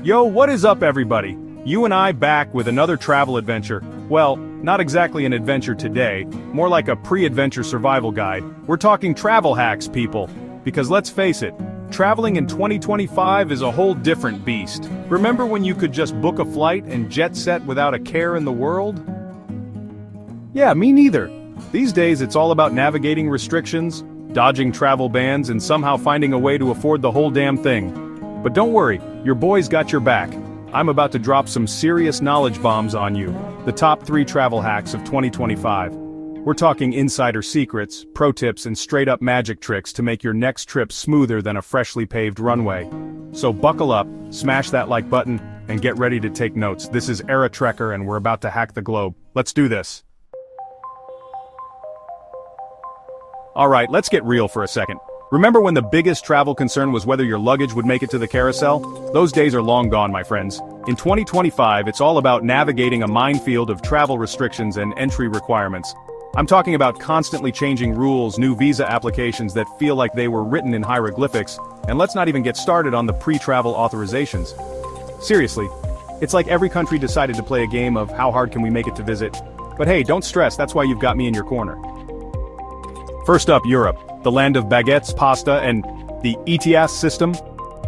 Yo, what is up everybody? You and I back with another travel adventure. Well, not exactly an adventure today, more like a pre-adventure survival guide. We're talking travel hacks, people. Because let's face it, traveling in 2025 is a whole different beast. Remember when you could just book a flight and jet set without a care in the world? Yeah, me neither. These days it's all about navigating restrictions, dodging travel bans, and somehow finding a way to afford the whole damn thing. But don't worry, your boy's got your back. I'm about to drop some serious knowledge bombs on you. The top 3 travel hacks of 2025. We're talking insider secrets, pro tips, and straight-up magic tricks to make your next trip smoother than a freshly paved runway. So buckle up, smash that like button, and get ready to take notes. This is Era Trekker and we're about to hack the globe. Let's do this. Alright, let's get real for a second. Remember when the biggest travel concern was whether your luggage would make it to the carousel? Those days are long gone, my friends. In 2025, it's all about navigating a minefield of travel restrictions and entry requirements. I'm talking about constantly changing rules, new visa applications that feel like they were written in hieroglyphics, and let's not even get started on the pre-travel authorizations. Seriously, it's like every country decided to play a game of how hard can we make it to visit. But hey, don't stress, that's why you've got me in your corner. First up, Europe. The land of baguettes, pasta, and the ETIAS system?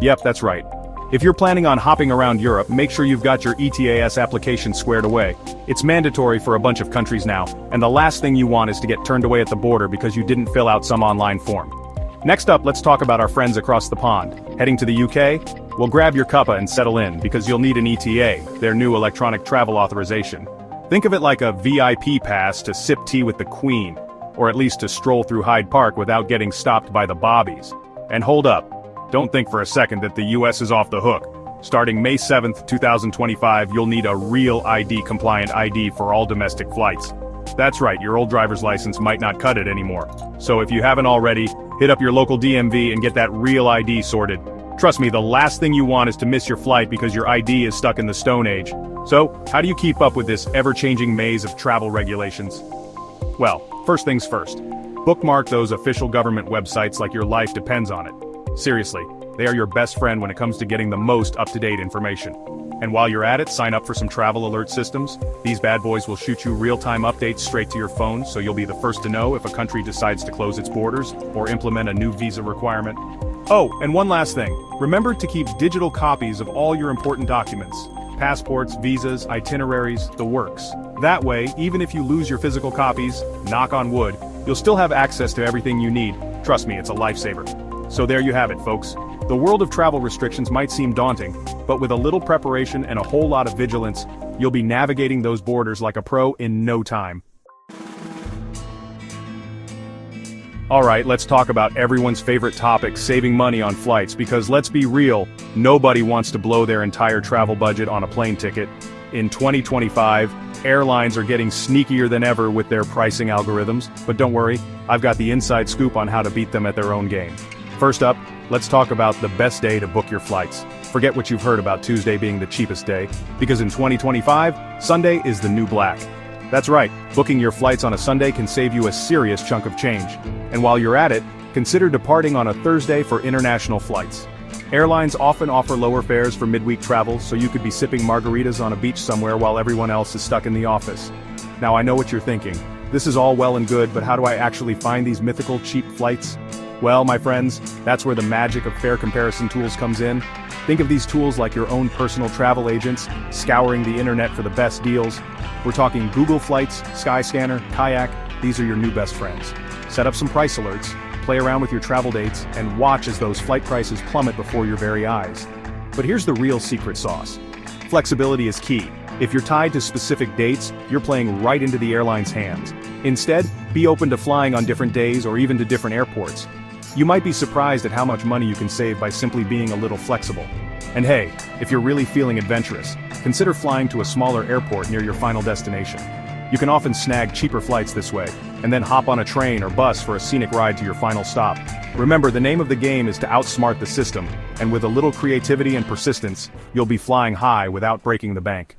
Yep, that's right. If you're planning on hopping around Europe, make sure you've got your ETIAS application squared away. It's mandatory for a bunch of countries now, and the last thing you want is to get turned away at the border because you didn't fill out some online form. Next up, let's talk about our friends across the pond. Heading to the UK? Well, grab your cuppa and settle in, because you'll need an ETA, their new electronic travel authorization. Think of it like a VIP pass to sip tea with the Queen. Or at least to stroll through Hyde Park without getting stopped by the bobbies. And hold up, don't think for a second that the US is off the hook. Starting May 7th, 2025, you'll need a real ID-compliant ID for all domestic flights. That's right, your old driver's license might not cut it anymore. So if you haven't already, hit up your local DMV and get that real ID sorted. Trust me, the last thing you want is to miss your flight because your ID is stuck in the Stone Age. So, how do you keep up with this ever-changing maze of travel regulations? Well, first things first. Bookmark those official government websites like your life depends on it. Seriously, they are your best friend when it comes to getting the most up-to-date information. And while you're at it, sign up for some travel alert systems. These bad boys will shoot you real-time updates straight to your phone, so you'll be the first to know if a country decides to close its borders or implement a new visa requirement. Oh, and one last thing. Remember to keep digital copies of all your important documents. Passports, visas, itineraries, the works. That way, even if you lose your physical copies, knock on wood, you'll still have access to everything you need. Trust me, it's a lifesaver. So there you have it, folks. The world of travel restrictions might seem daunting, but with a little preparation and a whole lot of vigilance, you'll be navigating those borders like a pro in no time. Alright, let's talk about everyone's favorite topic, saving money on flights, because let's be real, nobody wants to blow their entire travel budget on a plane ticket. In 2025, airlines are getting sneakier than ever with their pricing algorithms, but don't worry, I've got the inside scoop on how to beat them at their own game. First up, let's talk about the best day to book your flights. Forget what you've heard about Tuesday being the cheapest day, because in 2025, Sunday is the new black. That's right, booking your flights on a Sunday can save you a serious chunk of change. And while you're at it, consider departing on a Thursday for international flights. Airlines often offer lower fares for midweek travel, so you could be sipping margaritas on a beach somewhere while everyone else is stuck in the office. Now I know what you're thinking. This is all well and good, but how do I actually find these mythical cheap flights? Well, my friends, that's where the magic of fare comparison tools comes in. Think of these tools like your own personal travel agents, scouring the internet for the best deals. We're talking Google Flights, Skyscanner, Kayak, these are your new best friends. Set up some price alerts, play around with your travel dates, and watch as those flight prices plummet before your very eyes. But here's the real secret sauce. Flexibility is key. If you're tied to specific dates, you're playing right into the airline's hands. Instead, be open to flying on different days or even to different airports. You might be surprised at how much money you can save by simply being a little flexible. And hey, if you're really feeling adventurous, consider flying to a smaller airport near your final destination. You can often snag cheaper flights this way, and then hop on a train or bus for a scenic ride to your final stop. Remember, the name of the game is to outsmart the system, and with a little creativity and persistence, you'll be flying high without breaking the bank.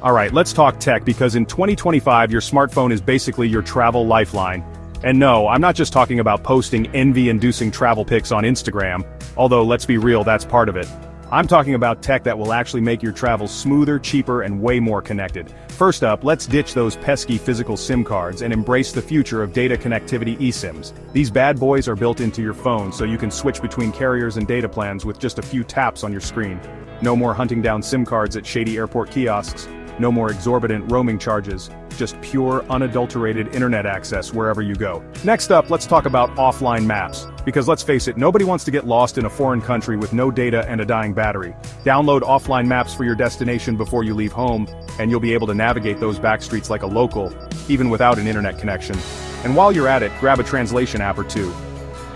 Alright, let's talk tech, because in 2025 your smartphone is basically your travel lifeline. And no, I'm not just talking about posting envy-inducing travel pics on Instagram, although let's be real, that's part of it. I'm talking about tech that will actually make your travel smoother, cheaper, and way more connected. First up, let's ditch those pesky physical SIM cards and embrace the future of data connectivity eSIMs. These bad boys are built into your phone so you can switch between carriers and data plans with just a few taps on your screen. No more hunting down SIM cards at shady airport kiosks. No more exorbitant roaming charges, just pure, unadulterated internet access wherever you go. Next up, let's talk about offline maps. Because let's face it, nobody wants to get lost in a foreign country with no data and a dying battery. Download offline maps for your destination before you leave home, and you'll be able to navigate those back streets like a local, even without an internet connection. And while you're at it, grab a translation app or two.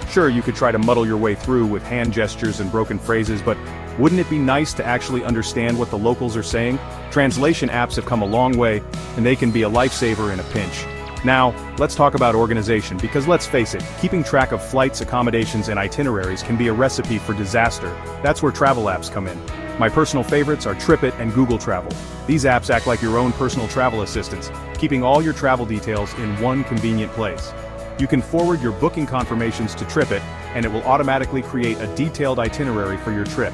Sure, you could try to muddle your way through with hand gestures and broken phrases, but wouldn't it be nice to actually understand what the locals are saying? Translation apps have come a long way, and they can be a lifesaver in a pinch. Now, let's talk about organization, because let's face it, keeping track of flights, accommodations, and itineraries can be a recipe for disaster. That's where travel apps come in. My personal favorites are TripIt and Google Travel. These apps act like your own personal travel assistants, keeping all your travel details in one convenient place. You can forward your booking confirmations to TripIt, and it will automatically create a detailed itinerary for your trip.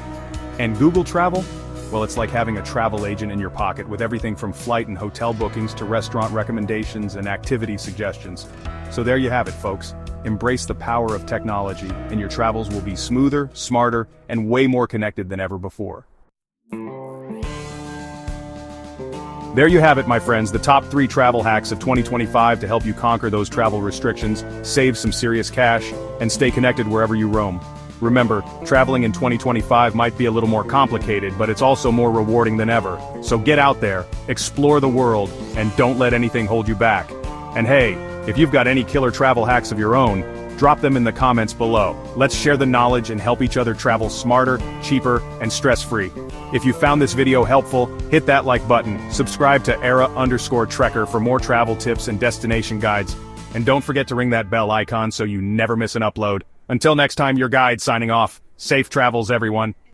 And Google Travel? Well, it's like having a travel agent in your pocket with everything from flight and hotel bookings to restaurant recommendations and activity suggestions. So there you have it, folks. Embrace the power of technology, and your travels will be smoother, smarter, and way more connected than ever before. There you have it, my friends, the top 3 travel hacks of 2025 to help you conquer those travel restrictions, save some serious cash, and stay connected wherever you roam. Remember, traveling in 2025 might be a little more complicated, but it's also more rewarding than ever. So get out there, explore the world, and don't let anything hold you back. And hey, if you've got any killer travel hacks of your own, drop them in the comments below. Let's share the knowledge and help each other travel smarter, cheaper, and stress-free. If you found this video helpful, hit that like button, subscribe to era_trekker for more travel tips and destination guides, and don't forget to ring that bell icon so you never miss an upload. Until next time, your guide signing off. Safe travels, everyone.